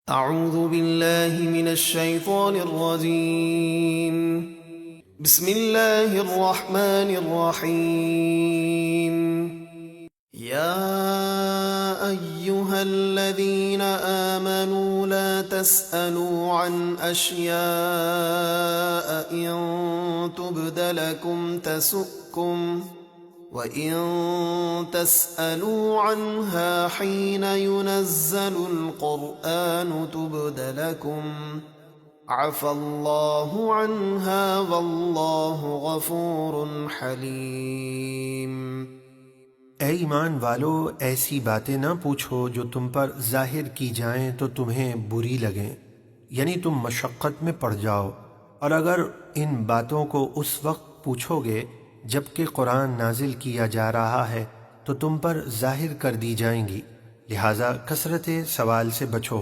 اعوذ باللہ من الشیطان الرجیم بسم اللہ الرحمن الرحیم یا ایہا الذین آمنوا لا تسألوا عن اشیاء ان تبد لکم تسؤکم وَإِن تَسْأَلُوا عَنْهَا حِينَ يُنَزَّلُ الْقُرْآنُ تُبْدَ لَكُمْ عَفَا اللَّهُ عَنْهَا وَاللَّهُ غَفُورٌ حَلِيمٌ۔ اے ایمان والو، ایسی باتیں نہ پوچھو جو تم پر ظاہر کی جائیں تو تمہیں بری لگیں، یعنی تم مشقت میں پڑ جاؤ، اور اگر ان باتوں کو اس وقت پوچھو گے جبکہ قرآن نازل کیا جا رہا ہے تو تم پر ظاہر کر دی جائیں گی، لہٰذا کثرت سوال سے بچو،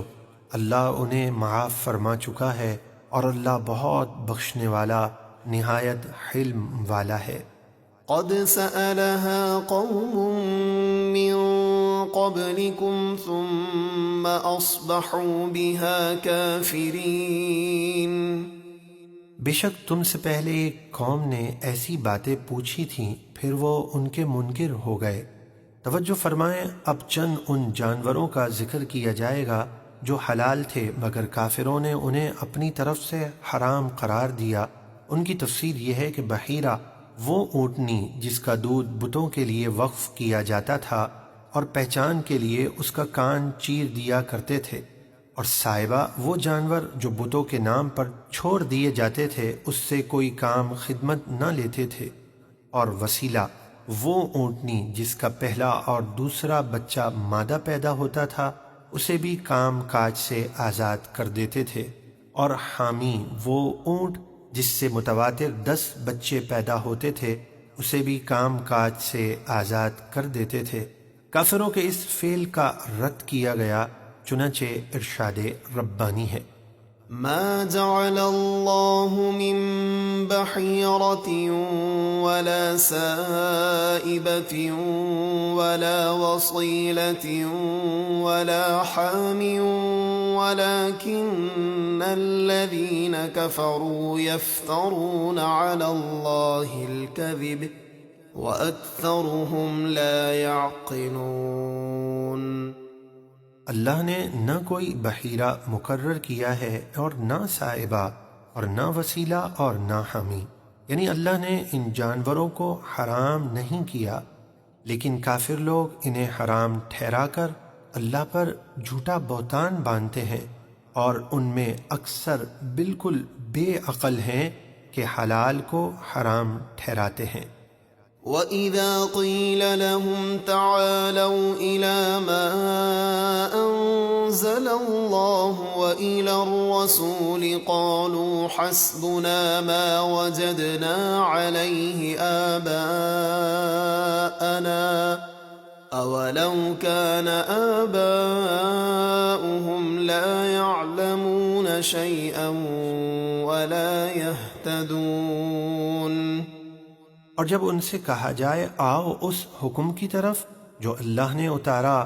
اللہ انہیں معاف فرما چکا ہے اور اللہ بہت بخشنے والا نہایت حلم والا ہے۔ قد سألها قوم من قبلكم ثم أصبحوا بها كافرين۔ بے شک تم سے پہلے ایک قوم نے ایسی باتیں پوچھی تھیں پھر وہ ان کے منکر ہو گئے۔ توجہ فرمائیں، اب چند ان جانوروں کا ذکر کیا جائے گا جو حلال تھے مگر کافروں نے انہیں اپنی طرف سے حرام قرار دیا۔ ان کی تفسیر یہ ہے کہ بحیرہ وہ اونٹنی جس کا دودھ بتوں کے لیے وقف کیا جاتا تھا اور پہچان کے لیے اس کا کان چیر دیا کرتے تھے، اور صائبہ وہ جانور جو بتوں کے نام پر چھوڑ دیے جاتے تھے، اس سے کوئی کام خدمت نہ لیتے تھے، اور وسیلہ وہ اونٹنی جس کا پہلا اور دوسرا بچہ مادہ پیدا ہوتا تھا، اسے بھی کام کاج سے آزاد کر دیتے تھے، اور حامی وہ اونٹ جس سے متواتر 10 بچے پیدا ہوتے تھے، اسے بھی کام کاج سے آزاد کر دیتے تھے۔ کافروں کے اس فعل کا رد کیا گیا، چنانچہ ارشاد ربانی ہے، ما جعل الله من بحيرة ولا سائبة ولا وصيلة ولا حام ولكن الذين كفروا يفترون على الله الكذب وأكثرهم لا يعقلون۔ اللہ نے نہ کوئی بحیرہ مقرر کیا ہے اور نہ صائبہ اور نہ وسیلہ اور نہ حامی، یعنی اللہ نے ان جانوروں کو حرام نہیں کیا، لیکن کافر لوگ انہیں حرام ٹھہرا کر اللہ پر جھوٹا بہتان باندھتے ہیں، اور ان میں اکثر بالکل بے عقل ہیں کہ حلال کو حرام ٹھہراتے ہیں۔ وَإِذَا قِيلَ لَهُمْ تَعَالَوْا إِلَى مَا أَنزَلَ اللَّهُ وَإِلَى الرَّسُولِ قَالُوا حَسْبُنَا مَا وَجَدْنَا عَلَيْهِ آبَاءَنَا أَوَلَوْ كَانَ آبَاؤُهُمْ لَا يَعْلَمُونَ شَيْئًا وَلَا يَهْتَدُونَ۔ اور جب ان سے کہا جائے آؤ اس حکم کی طرف جو اللہ نے اتارا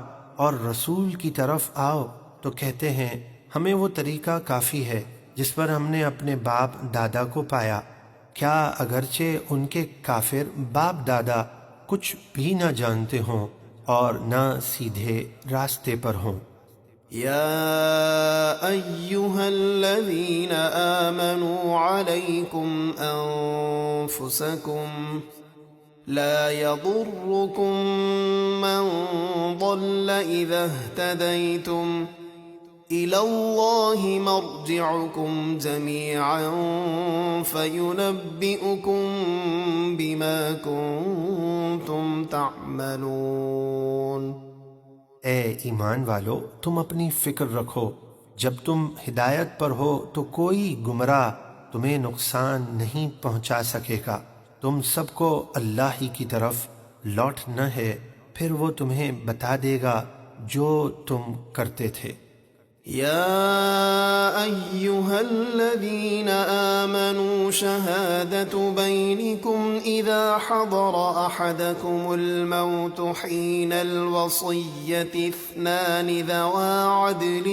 اور رسول کی طرف آؤ، تو کہتے ہیں ہمیں وہ طریقہ کافی ہے جس پر ہم نے اپنے باپ دادا کو پایا، کیا اگرچہ ان کے کافر باپ دادا کچھ بھی نہ جانتے ہوں اور نہ سیدھے راستے پر ہوں۔ يا أيها الذين آمنوا عليكم أنفسكم لا يضركم من ضل إذا اهتديتم إلى الله مرجعكم جميعا فينبئكم بما كنتم تعملون۔ اے ایمان والو، تم اپنی فکر رکھو، جب تم ہدایت پر ہو تو کوئی گمراہ تمہیں نقصان نہیں پہنچا سکے گا، تم سب کو اللہ ہی کی طرف لوٹنا ہے، پھر وہ تمہیں بتا دے گا جو تم کرتے تھے۔ يا أيها الذين آمنوا شهادة بينكم إذا حضر أحدكم الموت حين الوصية اثنان ذوا عدل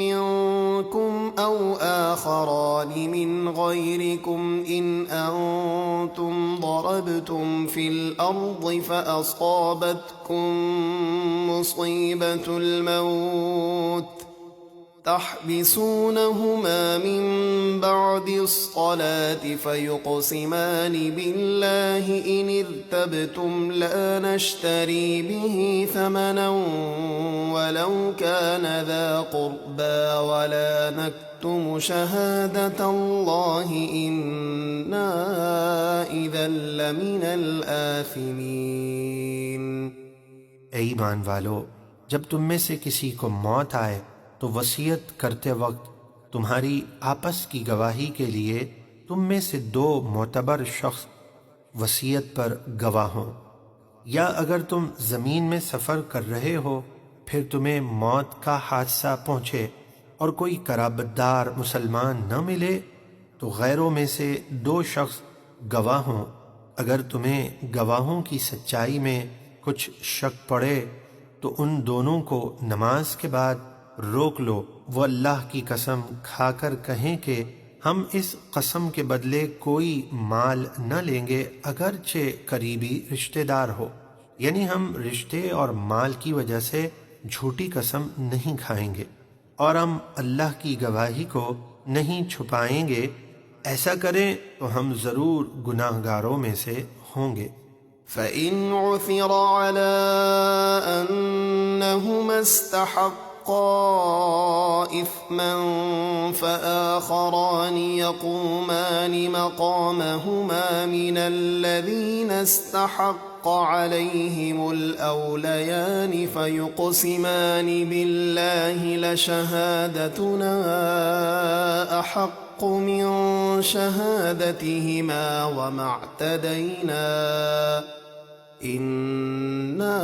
منكم أو آخران من غيركم إن أنتم ضربتم في الأرض فأصابتكم مصيبة الموت تحبسونهما من بعد الصلاة فيقسمان بالله إن ارتبتم لا نشتري به ثمنا ولو كان ذا قربى ولا نكتم شهادة الله إنا إذا لمن الآثمين۔ اے ایمان والو، جب تم میں سے کسی کو موت آئے تو وصیت کرتے وقت تمہاری آپس کی گواہی کے لیے تم میں سے دو معتبر شخص وصیت پر گواہ ہوں، یا اگر تم زمین میں سفر کر رہے ہو پھر تمہیں موت کا حادثہ پہنچے اور کوئی قرابت دار مسلمان نہ ملے تو غیروں میں سے دو شخص گواہ ہوں۔ اگر تمہیں گواہوں کی سچائی میں کچھ شک پڑے تو ان دونوں کو نماز کے بعد روک لو، وہ اللہ کی قسم کھا کر کہیں کہ ہم اس قسم کے بدلے کوئی مال نہ لیں گے اگرچہ قریبی رشتہ دار ہو، یعنی ہم رشتے اور مال کی وجہ سے جھوٹی قسم نہیں کھائیں گے اور ہم اللہ کی گواہی کو نہیں چھپائیں گے، ایسا کریں تو ہم ضرور گناہ گاروں میں سے ہوں گے۔ فَإِنْ عُثِرَ عَلَىٰ أَنَّهُمَا اسْتَحَقَّا إِثْمًا فَآخَرَانِ يَقُومَانِ مَقَامَهُمَا مِنَ الَّذِينَ اسْتَحَقَّ عَلَيْهِمُ الْأَوْلَيَانِ فَيُقْسِمَانِ بِاللَّهِ لَشَهَادَتُنَا أَحَقُّ مِنْ شَهَادَتِهِمَا وَمَا اعْتَدَيْنَا إِنَّا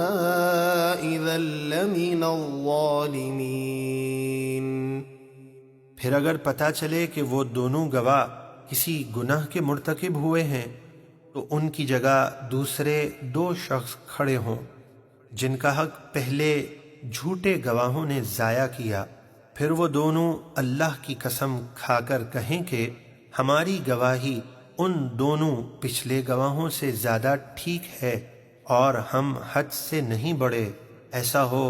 إِذًا لَمِنَ الظَّالِمِينَ۔ پھر اگر پتہ چلے کہ وہ دونوں گواہ کسی گناہ کے مرتکب ہوئے ہیں تو ان کی جگہ دوسرے دو شخص کھڑے ہوں جن کا حق پہلے جھوٹے گواہوں نے ضائع کیا، پھر وہ دونوں اللہ کی قسم کھا کر کہیں کہ ہماری گواہی ان دونوں پچھلے گواہوں سے زیادہ ٹھیک ہے اور ہم حد سے نہیں بڑھے، ایسا ہو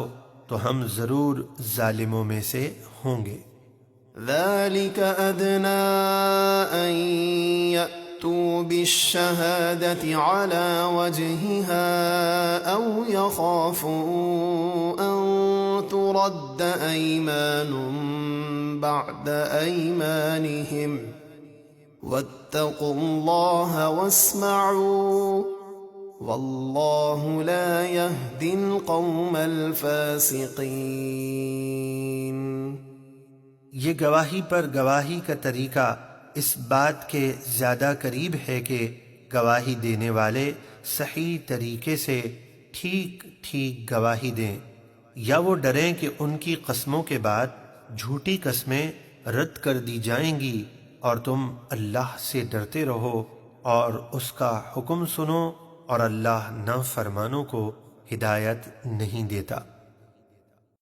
تو ہم ضرور ظالموں میں سے ہوں گے۔ ذَلِكَ أَدْنَىٰ أَن يَأْتُوا بِالشَّهَادَةِ عَلَىٰ وَجْهِهَا أَوْ يَخَافُوا أَن تُرَدَّ أَيْمَانٌ بَعْدَ أَيْمَانِهِمْ وَاتَّقُوا اللَّهَ وَاسْمَعُوا وَاللَّهُ لَا يَهْدِي الْقَوْمَ الْفَاسِقِينَ۔ یہ گواہی پر گواہی کا طریقہ اس بات کے زیادہ قریب ہے کہ گواہی دینے والے صحیح طریقے سے ٹھیک ٹھیک گواہی دیں، یا وہ ڈریں کہ ان کی قسموں کے بعد جھوٹی قسمیں رد کر دی جائیں گی، اور تم اللہ سے ڈرتے رہو اور اس کا حکم سنو، اور اللہ نافرمانوں کو ہدایت نہیں دیتا۔